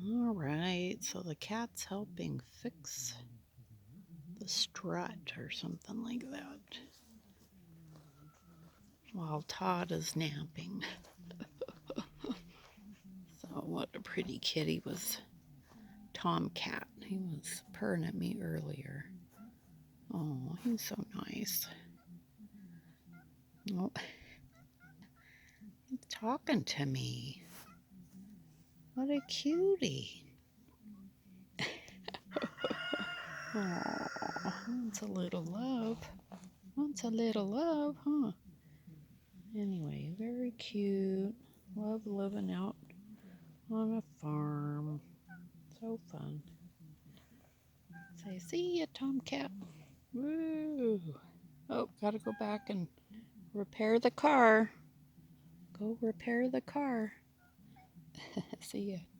All right, so the cat's helping fix the strut or something like that while Todd is napping. So what a pretty kitty was Tomcat. He was purring at me earlier. Oh, he's so nice. Oh, he's talking to me. What a cutie. Oh, wants a little love. Wants a little love, huh? Anyway, very cute. Love living out on a farm. So fun. Say, see ya, Tomcat. Woo. Oh, gotta go back and repair the car. Go repair the car. See ya.